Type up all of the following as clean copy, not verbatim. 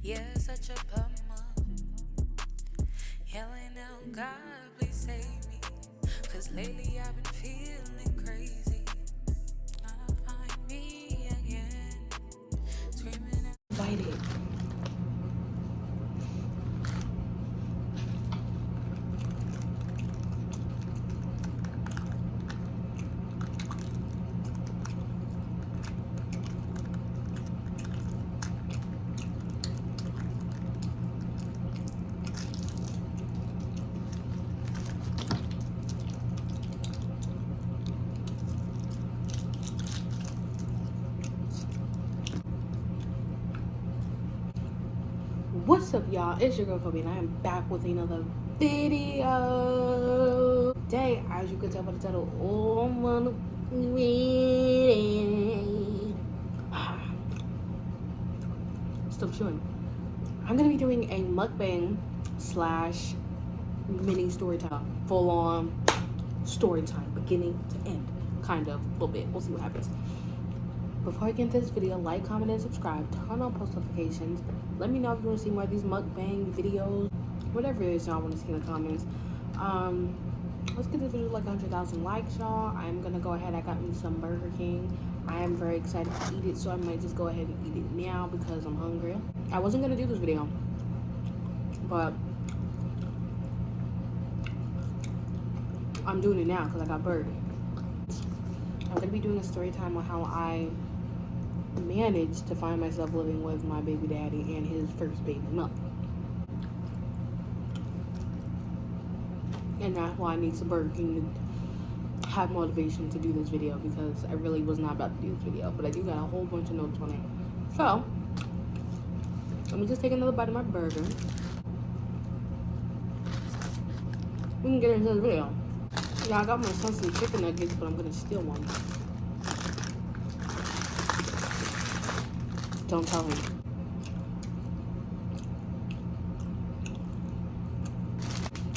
Yeah, such a bummer. Yelling out, God, please save me. Cause lately I've been feeling crazy. Trying to find me again. Screaming at Invited. What's up, y'all? It's your girl Kobe, and I am back with another video. Today, as you can tell by the title, oh, I'm gonna stop chewing. I'm gonna be doing a mukbang slash mini story time, full on story time, beginning to end, kind of, a little bit. We'll see what happens. Before I get into this video, like, comment, and subscribe. Turn on post notifications. Let me know if you want to see more of these mukbang videos, whatever it is y'all want to see in the comments. Let's get this video to like 100,000 likes, y'all. I'm gonna go ahead. I got me some Burger King. I am very excited to eat it, so I might just go ahead and eat it now because I'm hungry. I wasn't gonna do this video, but I'm doing it now because I got burger. I'm gonna be doing a story time on how I managed to find myself living with my baby daddy and his first baby mother. And that's why I need some Burger King to have motivation to do this video, because I really was not about to do this video, but I do got a whole bunch of notes on it. So, let me just take another bite of my burger. We can get into the video. Yeah, I got my son some chicken nuggets, but I'm gonna steal one. Don't tell him.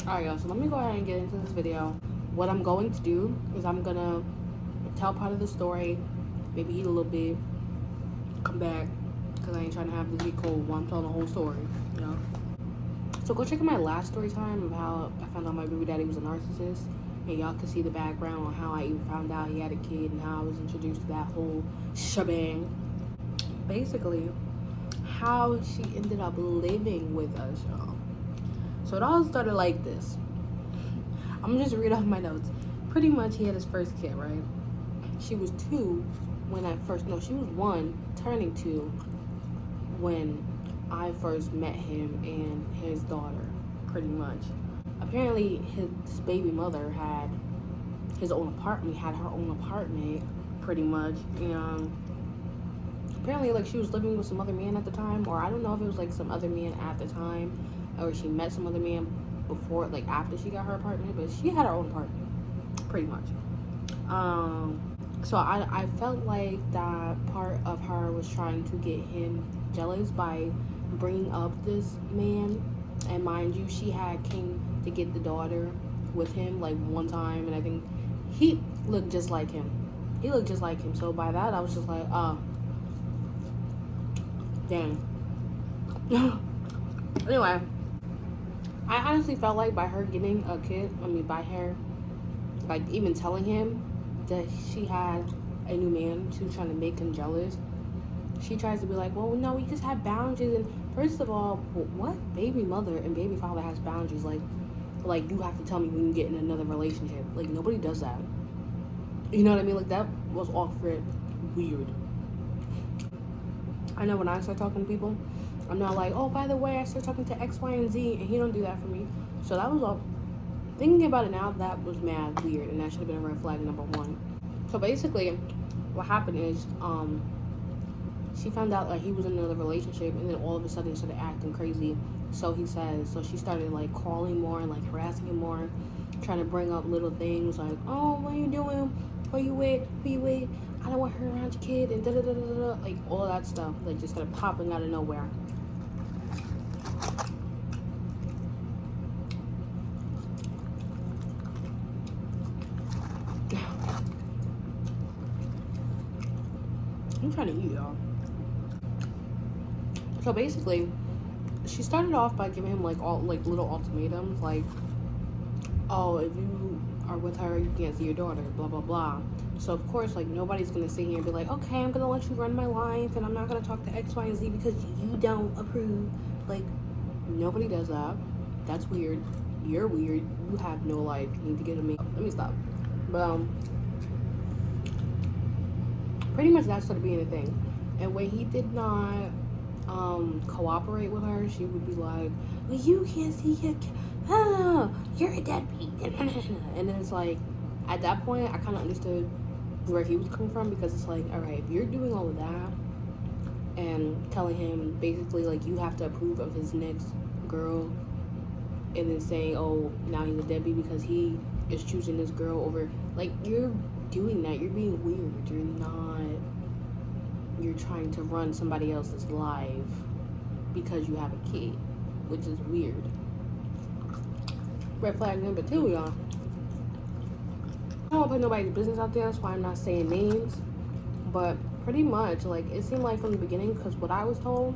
Alright, y'all, so let me go ahead and get into this video. What I'm going to do is I'm gonna tell part of the story, maybe eat a little bit, come back, because I ain't trying to have this be cold while I'm telling the whole story, you know? So go check out my last story time of how I found out my baby daddy was a narcissist, and y'all can see the background on how I even found out he had a kid and how I was introduced to that whole shebang. Basically, how she ended up living with us, y'all. So it all started like this. I'm gonna just read off my notes. Pretty much, he had his first kid, right? She was 2 when I first, no, she was 1, turning 2 when I first met him and his daughter, pretty much. Apparently, his baby mother had his own apartment, had her own apartment, pretty much, and apparently, like, she was living with some other man at the time, or I don't know if it was like some other man at the time, or she met some other man before, like after she got her apartment, but she had her own apartment, pretty much. So I felt like that part of her was trying to get him jealous by bringing up this man, and mind you, she had came to get the daughter with him like one time, and I think he looked just like him. He looked just like him. So by that, I was just like, oh, dang. Anyway, I honestly felt like by her getting a kid, by her, like, even telling him that she had a new man, she was trying to make him jealous. She tries to be like, well, no, we just have boundaries. And first of all, what baby mother and baby father has boundaries? Like you have to tell me when you get in another relationship. Like, nobody does that. You know what I mean? Like, that was off it weird. I know when I start talking to people, I'm not like, oh, by the way, I start talking to X, Y, and Z, and he don't do that for me. So that was all. Thinking about it now, that was mad weird, and that should have been a red flag number 1. So basically, what happened is, she found out like he was in another relationship, and then all of a sudden he started acting crazy. So he says, so she started like calling more and like harassing him more, trying to bring up little things like, oh, what are you doing? Where you with? Who you with? I don't want her around your kid, and da da da da da, like all of that stuff, like just started popping out of nowhere. I'm trying to eat, y'all. So basically, she started off by giving him like all like little ultimatums, like, oh, if you are with her, you can't see your daughter, blah blah blah. So of course, like, nobody's gonna sit here and be like, okay, I'm gonna let you run my life, and I'm not gonna talk to X, Y, and Z because you don't approve. Like, nobody does that. That's weird. You're weird. You have no life. You need to get a make. Let me stop. But pretty much that started being a thing. And when he did not cooperate with her, she would be like, well, you can't see your you're a deadbeat. And then it's like, at that point, I kind of understood where he was coming from, because it's like, all right, if you're doing all of that and telling him basically like you have to approve of his next girl, and then saying, oh, now he's a deadbeat because he is choosing this girl over, like, you're doing that, you're being weird. You're trying to run somebody else's life because you have a kid, which is weird. Red flag number 2, y'all. I don't want to put nobody's business out there, that's why I'm not saying names. But pretty much, like, it seemed like from the beginning, because what I was told,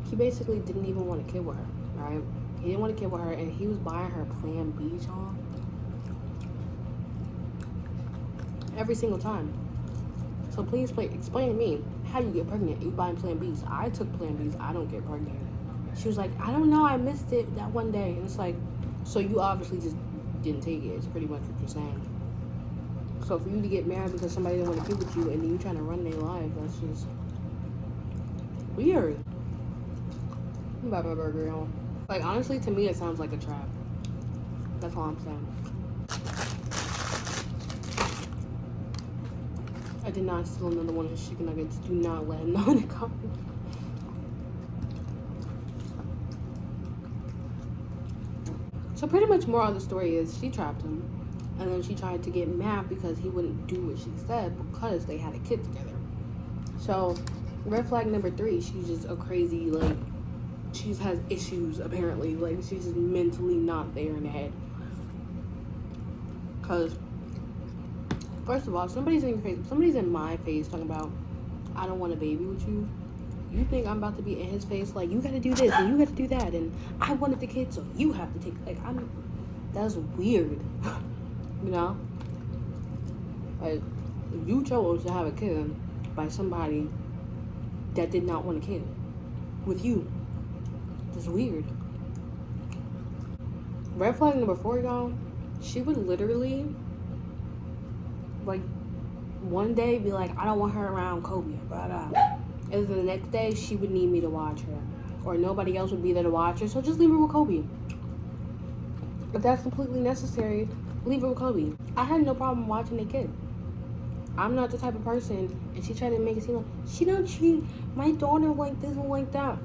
he basically didn't even want a kid with her, right? He didn't want a kid with her, and he was buying her Plan B, y'all. Every single time. So please explain to me how you get pregnant. You buying Plan Bs. I took Plan Bs. I don't get pregnant. She was like, I don't know. I missed it that one day. And it's like, so you obviously just didn't take it. It's pretty much what you're saying. So for you to get married because somebody didn't want to be with you and then you trying to run their life, that's just weird. I'm about my burger, y'all. Like, honestly, to me, it sounds like a trap. That's all I'm saying. I did not steal another one of his chicken nuggets. Do not let him know in the comments. So pretty much more of the story is she trapped him. And then she tried to get mad because he wouldn't do what she said because they had a kid together. So red flag number 3, she's just a crazy, like, she has issues apparently. Like, she's just mentally not there in the head. Because first of all, somebody's in my face talking about, I don't want a baby with you. You think I'm about to be in his face like, you gotta do this and you gotta do that, and I wanted the kid, so you have to take, like, that's weird. You know? Like, if you chose to have a kid by somebody that did not want a kid with you, that's weird. Red flag number 4, y'all, she would literally, like, one day be like, I don't want her around Kobe, blah, blah. And then the next day, she would need me to watch her. Or nobody else would be there to watch her, so just leave her with Kobe. If that's completely necessary, leave her with Kobe. I had no problem watching a kid. I'm not the type of person, and she tried to make it seem like, she don't treat my daughter like this and like that.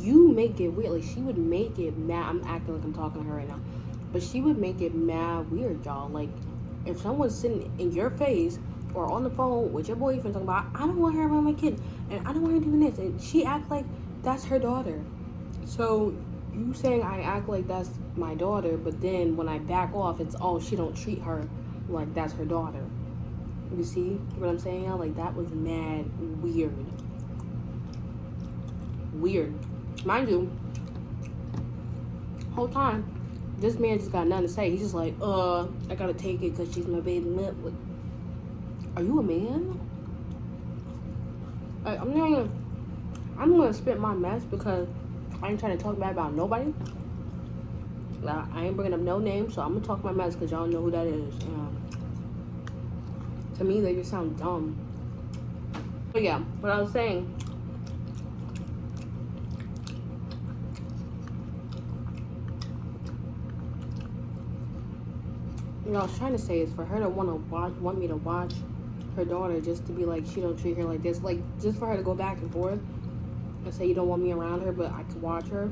You make it weird. Like, she would make it mad. I'm acting like I'm talking to her right now. But she would make it mad weird, y'all. Like, if someone's sitting in your face or on the phone with your boyfriend talking about, I don't want her around my kid, and I don't want her doing this, and she act like that's her daughter. So you saying I act like that's my daughter, but then when I back off, it's, oh, she don't treat her like that's her daughter. You see what I'm saying? Like, that was mad weird. Weird. Mind you, whole time, this man just got nothing to say. He's just like, I gotta take it because she's my baby. Like, are you a man? Like, I'm gonna spit my mess because I ain't trying to talk bad about nobody. I ain't bringing up no names, so I'm gonna talk my mess because y'all know who that is. To me, they just sound dumb. But yeah, what I was saying, what I was trying to say is for her to want me to watch her daughter just to be like, she don't treat her like this, like, just for her to go back and forth and say you don't want me around her but I could watch her,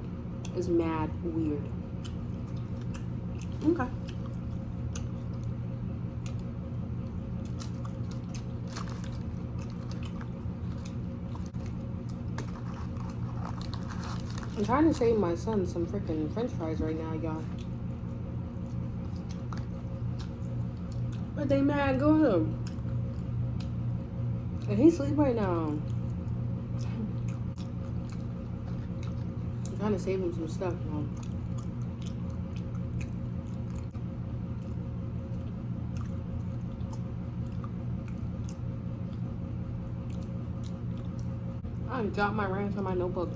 is mad weird. Okay. I'm trying to save my son some freaking french fries right now, y'all. But they mad good. And he's asleep right now. I'm trying to save him some stuff, you know. I dropped my ranch on my notebook.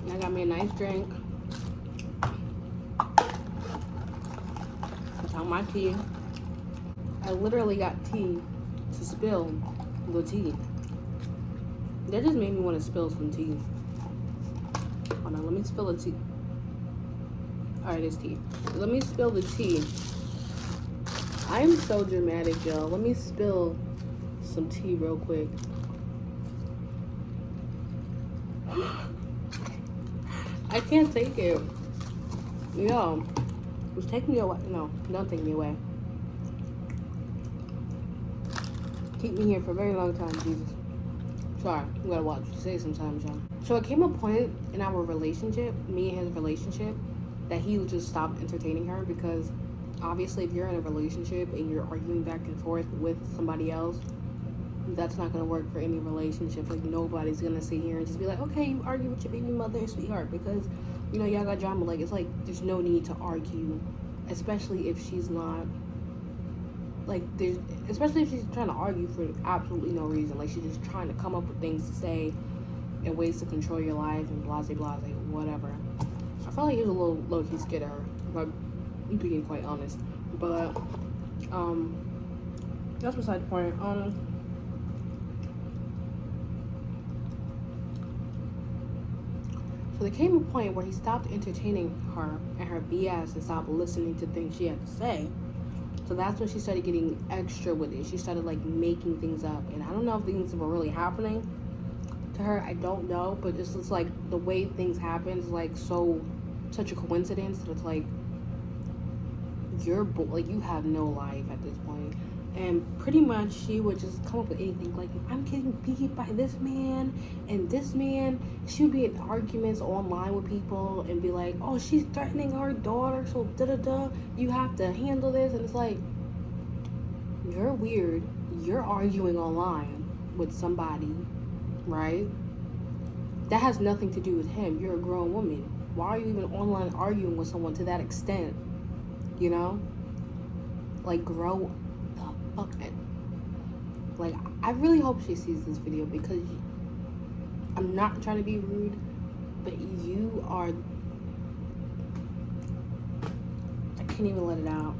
And I got me a nice drink. Without my tea. I literally got tea to spill the tea. That just made me want to spill some tea. Hold on, let me spill the tea. Alright, it's tea. Let me spill the tea. I'm so dramatic, y'all. Let me spill some tea real quick. I can't take it. Yo, just take me away. No, don't take me away. Keep me here for a very long time, Jesus. Sorry, you gotta watch what you say sometimes, y'all. So it came a point in our relationship, me and his relationship, that he just stopped entertaining her because obviously if you're in a relationship and you're arguing back and forth with somebody else, that's not gonna work for any relationship. Like nobody's gonna sit here and just be like, okay, you argue with your baby mother, sweetheart, because you know y'all got drama. Like it's like there's no need to argue, especially if she's not like there's especially if she's trying to argue for absolutely no reason. Like she's just trying to come up with things to say and ways to control your life and blase blase whatever. I felt like he was a little low key scared of her, but I'm being quite honest. But that's beside the point. So there came a point where he stopped entertaining her and her BS and stopped listening to things she had to say. So that's when she started getting extra with it. She started like making things up. And I don't know if things were really happening to her. I don't know. But it's just like the way things happen is like such a coincidence that it's like like you have no life at this point. And pretty much she would just come up with anything like, I'm getting beat by this man and this man. She would be in arguments online with people and be like, oh, she's threatening her daughter, so da-da-da, you have to handle this. And it's like, you're weird. You're arguing online with somebody, right? That has nothing to do with him. You're a grown woman. Why are you even online arguing with someone to that extent? You know? Like, grow fuck it. Like, I really hope she sees this video because I'm not trying to be rude, but you are, I can't even let it out.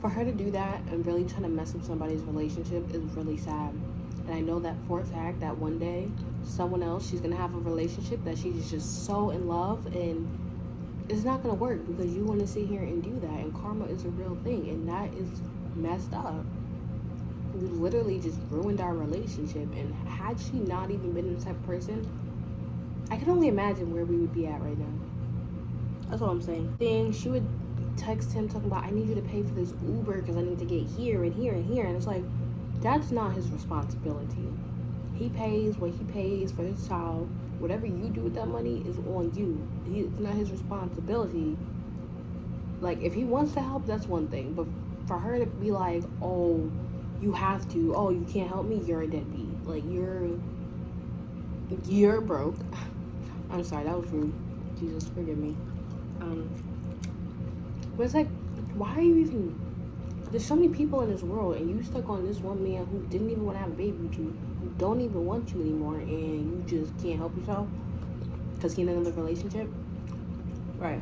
For her to do that and really trying to mess up somebody's relationship is really sad. And I know that for a fact that one day someone else, she's gonna have a relationship that she's just so in love, and it's not gonna work because you want to sit here and do that, and karma is a real thing, and that is messed up. You literally just ruined our relationship, and had she not even been the type of person, I can only imagine where we would be at right now. That's all I'm saying. She would text him talking about, I need you to pay for this Uber because I need to get here and here and here, and it's like, that's not his responsibility. He pays what he pays for his child. Whatever you do with that money is on you. It's not his responsibility. Like, if he wants to help, that's one thing. But for her to be like, oh, you have to, oh, you can't help me, you're a deadbeat. Like, you're broke. I'm sorry, that was rude. Jesus, forgive me. But it's like, why are you even... There's so many people in this world, and you stuck on this one man who didn't even want to have a baby with you, who don't even want you anymore, and you just can't help yourself because he's in another relationship. Right.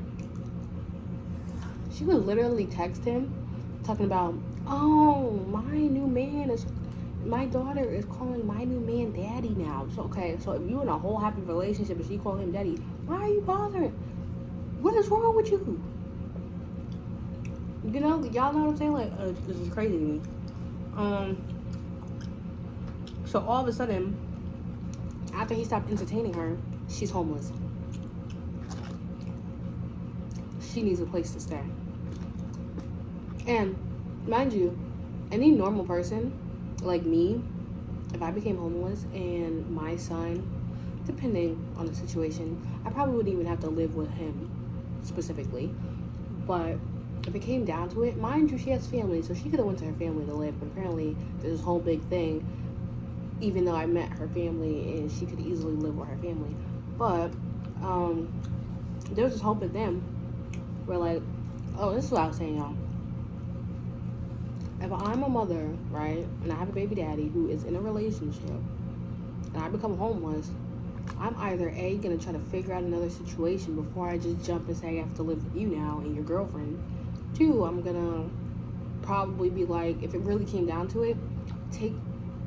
She would literally text him talking about, oh, my daughter is calling my new man daddy now. So, okay, so if you're in a whole happy relationship and she called him daddy, why are you bothering? What is wrong with you? You know, y'all know what I'm saying? Like, this is crazy to me. So all of a sudden, after he stopped entertaining her, she's homeless. She needs a place to stay. And mind you, any normal person like me, if I became homeless and my son, depending on the situation, I probably wouldn't even have to live with him specifically. But if it came down to it, mind you, she has family, so she could have went to her family to live. But apparently, there's this whole big thing. Even though I met her family, and she could easily live with her family, but there was this whole big thing where like, oh, this is what I was saying, y'all. If I'm a mother, right, and I have a baby daddy who is in a relationship, and I become homeless, I'm either A, gonna try to figure out another situation before I just jump and say I have to live with you now and your girlfriend. Two, I'm gonna probably be like, if it really came down to it, take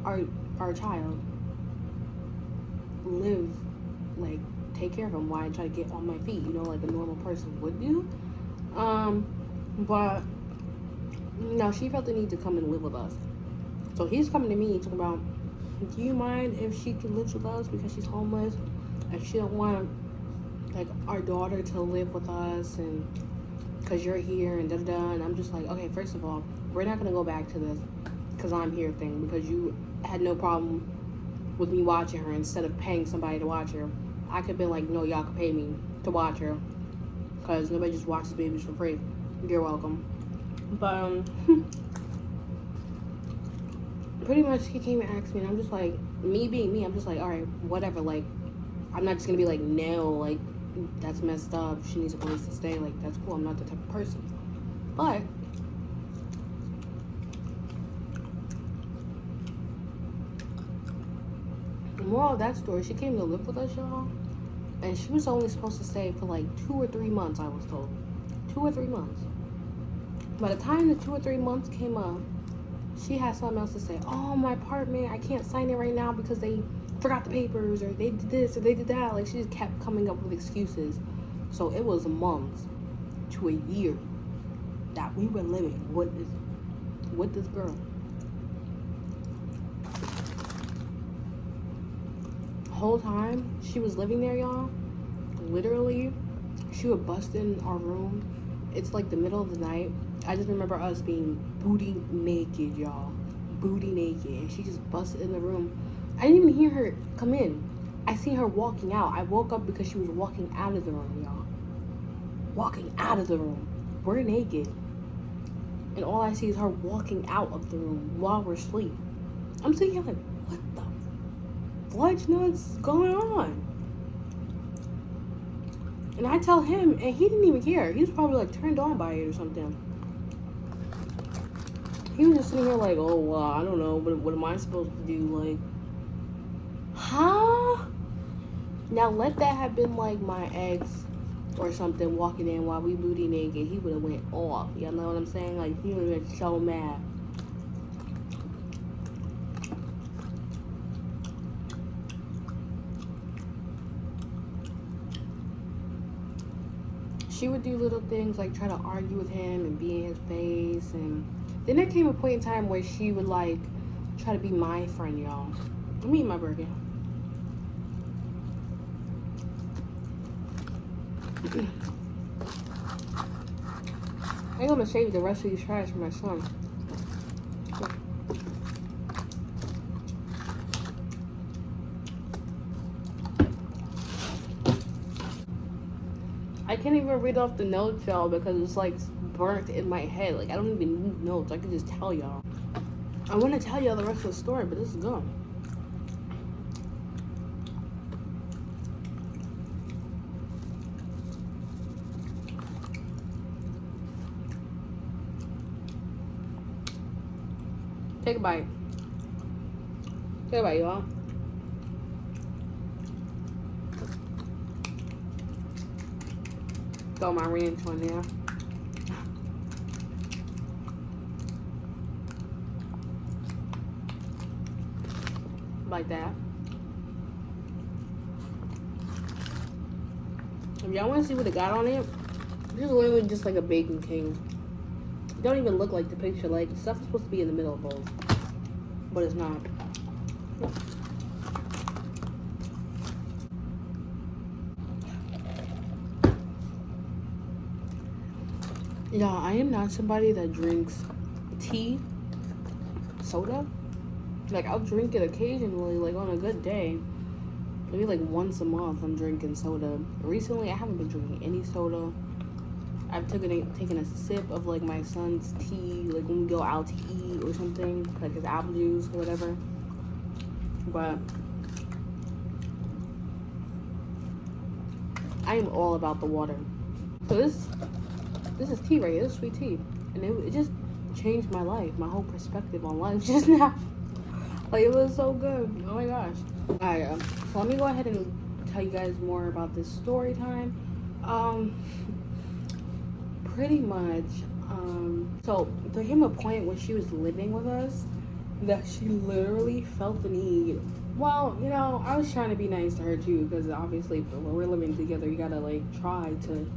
our child, live, like, take care of him while I try to get on my feet, like a normal person would do. But no, she felt the need to come and live with us. So he's coming to me talking about, do you mind if she can live with us because she's homeless and she don't want like our daughter to live with us and because you're here and da da da. And I'm just like, okay, first of all, we're not gonna go back to this because I'm here thing, because you had no problem with me watching her instead of paying somebody to watch her. I could have been like, no, y'all could pay me to watch her because nobody just watches babies for free. You're welcome. But pretty much he came and asked me, and I'm just like, me being me, I'm just like, all right, whatever. Like, I'm not just gonna be like, no, like, that's messed up, she needs a place to stay. Like, that's cool. I'm not the type of person. But the moral of that story, she came to live with us, y'all, and she was only supposed to stay for like 2 or 3 months, I was told. 2 or 3 months. By the time the 2 or 3 months came up, she had something else to say. Oh, my apartment, I can't sign it right now because they forgot the papers, or they did this, or they did that. Like, she just kept coming up with excuses. So it was months to a year that we were living with this girl. The whole time she was living there, y'all, literally, she would bust in our room. It's like the middle of the night. I just remember us being booty naked, y'all. Booty naked. And she just busted in the room. I didn't even hear her come in. I seen her walking out. I woke up because she was walking out of the room, y'all. Walking out of the room. We're naked. And all I see is her walking out of the room while we're asleep. I'm sitting here like, what the fudge nuts is going on? And I tell him, and he didn't even care. He was probably like turned on by it or something. He was just sitting here like, oh, well, I don't know. What am I supposed to do? Like, huh? Now, let that have been like my ex or something walking in while we booty naked. He would have went off. Y'all know what I'm saying? Like, he would have been so mad. She would do little things like try to argue with him and be in his face. And then there came a point in time where she would like try to be my friend, y'all. Let me eat my burger. I think I'm gonna save the rest of these fries for my son. I can't even read off the notes, y'all, because it's like burnt in my head. Like, I don't even need notes. I can just tell y'all. I want to tell y'all the rest of the story, but this is good. Take a bite. Take a bite, y'all. Throw my ranch on there. Like that. If y'all want to see what it got on it, this is literally just like a Bacon King. It don't even look like the picture. Like, stuff is supposed to be in the middle of both, but it's not. Y'all, I am not somebody that drinks tea, soda. Like, I'll drink it occasionally, like on a good day. Maybe like once a month I'm drinking soda. Recently, I haven't been drinking any soda. I've taken a sip of like my son's tea, like when we go out to eat or something, like his apple juice or whatever. But I am all about the water. So this is tea right here. This is sweet tea, and it just changed my life, my whole perspective on life just now. Like it was so good. Oh my gosh. Alright, so let me go ahead and tell you guys more about this story time. Um, Pretty much. So there came a point when she was living with us that she literally felt the need. Well, you know, I was trying to be nice to her too, because obviously when we're living together, you gotta like try to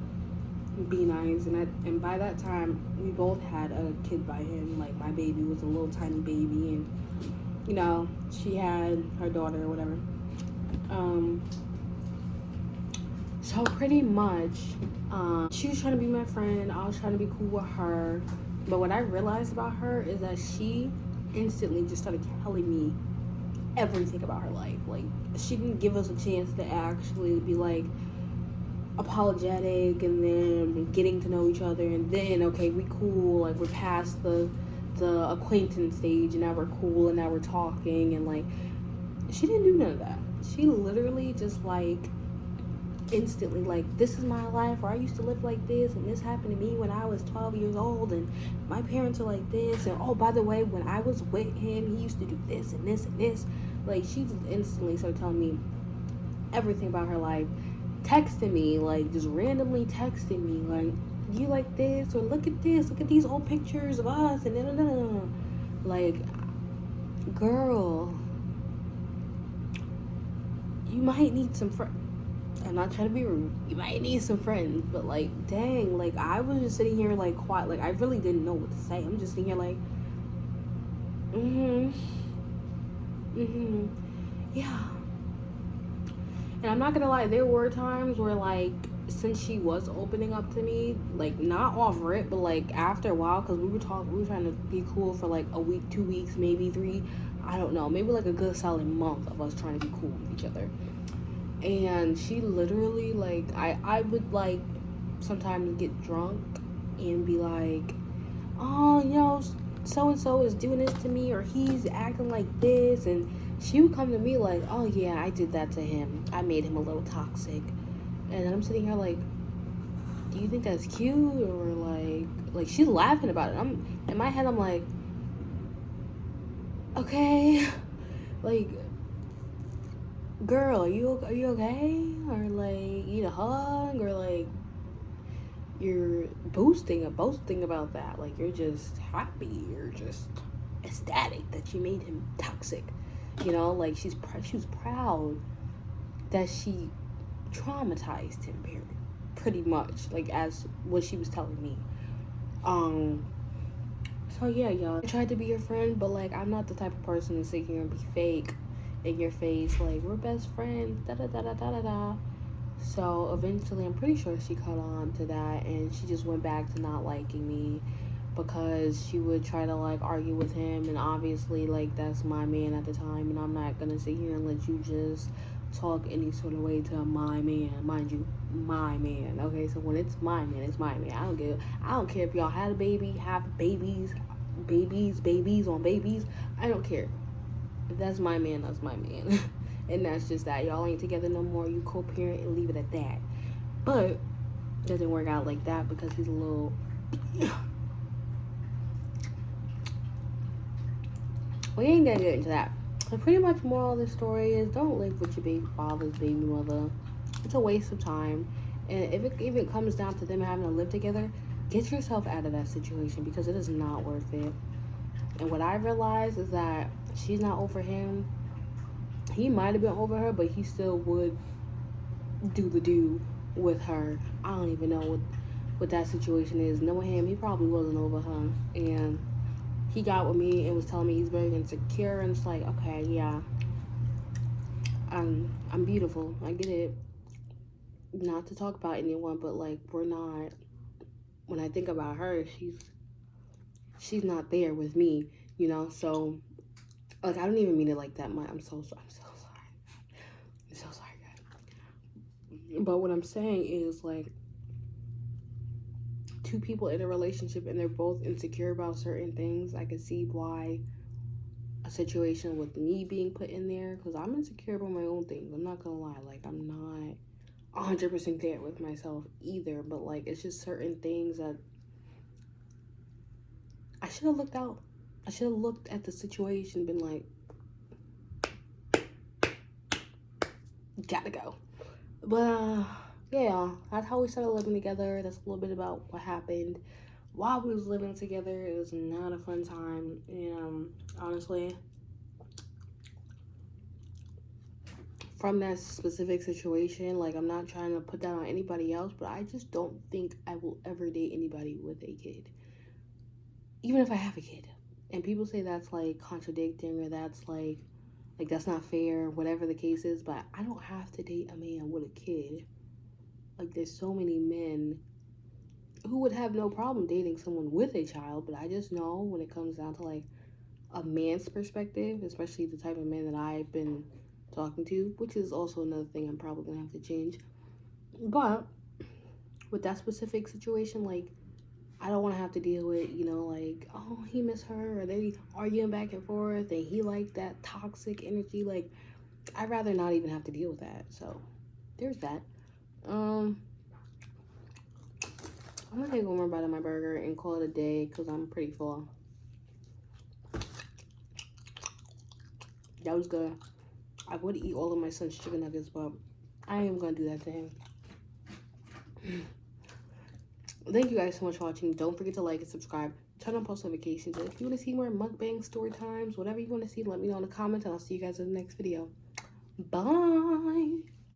be nice. And by that time, we both had a kid by him. Like my baby was a little tiny baby, and you know, she had her daughter or whatever. Um, so pretty much, she was trying to be my friend. I was trying to be cool with her. But what I realized about her is that she instantly just started telling me everything about her life. Like she didn't give us a chance to actually be like apologetic and then getting to know each other and then okay we cool, like we're past the acquaintance stage and now we're cool and now we're talking, and like she didn't do none of that. She literally just like instantly like, this is my life, or I used to live like this and this happened to me when I was 12 years old and my parents are like this, and oh by the way when I was with him he used to do this and this and this. Like she just instantly started telling me everything about her life, texting me, like just randomly texting me, like, you like this, or look at this, look at these old pictures of us, and like, girl, you might need some friends. I'm not trying to be rude. You might need some friends, but like, dang, like I was just sitting here like quiet, like I really didn't know what to say. I'm just sitting here like, mm-hmm, mm-hmm, yeah. And I'm not gonna lie, there were times where like since she was opening up to me, like not off rip, but like after a while, because we were trying to be cool for like a week, 2 weeks, maybe three, I don't know, maybe like a good solid month of us trying to be cool with each other. And she literally like I would like sometimes get drunk and be like, oh, you know, so and so is doing this to me, or he's acting like this, and she would come to me like, oh yeah, I did that to him. I made him a little toxic. And then I'm sitting here like, do you think that's cute, or like she's laughing about it. I'm in my head. I'm like, okay, like, girl, are you okay, or like you need a hug, or like you're boasting about that, like you're just happy, you're just ecstatic that you made him toxic, you know, like she was proud that she traumatized him pretty much, like as what she was telling me. um so yeah, y'all, I tried to be your friend, but like I'm not the type of person to sit here and be fake in your face like we're best friends, da da da da da da da. So eventually, I'm pretty sure she caught on to that, and she just went back to not liking me because she would try to like argue with him, and obviously, like that's my man at the time, and I'm not gonna sit here and let you just talk any sort of way to my man, mind you, my man. Okay, so when it's my man, it's my man. I don't care if y'all had a baby, have babies on babies. I don't care. If that's my man, that's my man. And that's just that. Y'all ain't together no more. You co-parent and leave it at that. But it doesn't work out like that because he's a little. We ain't gonna get into that. But pretty much moral of the story is don't live with your baby father's baby mother. It's a waste of time. And if it comes down to them having to live together, get yourself out of that situation because it is not worth it. And what I realized is that she's not over him. He might have been over her, but he still would do with her. I don't even know what that situation is. Knowing him, he probably wasn't over her. And he got with me and was telling me he's very insecure, and it's like, okay, yeah, I'm beautiful. I get it. Not to talk about anyone, but like we're not. When I think about her, she's not there with me, you know. So like I don't even mean it like that much. I'm so sorry. I'm so sorry, guys. But what I'm saying is like two people in a relationship and they're both insecure about certain things, I can see why a situation with me being put in there, because I'm insecure about my own things. I'm not gonna lie, like I'm not 100% there with myself either, but like it's just certain things that I should have looked out. I should have looked at the situation, been like, gotta go. But yeah, that's how we started living together. That's a little bit about what happened while we was living together. It was not a fun time, and honestly, from that specific situation, like I'm not trying to put that on anybody else, but I just don't think I will ever date anybody with a kid, even if I have a kid. And people say that's like contradicting, or that's like that's not fair, whatever the case is. But I don't have to date a man with a kid. Like there's so many men who would have no problem dating someone with a child, but I just know when it comes down to like a man's perspective, especially the type of man that I've been talking to, which is also another thing I'm probably gonna have to change. But with that specific situation, like I don't want to have to deal with, like, oh, he missed her, or they arguing back and forth, and he like that toxic energy. Like, I'd rather not even have to deal with that. So, there's that. I'm gonna take one more bite of my burger and call it a day because I'm pretty full. That was good. I would eat all of my son's chicken nuggets, but I ain't even gonna do that to him. Thank you guys so much for watching. Don't forget to like and subscribe. Turn on post notifications. And if you want to see more mukbang, story times, whatever you want to see, let me know in the comments, and I'll see you guys in the next video. Bye.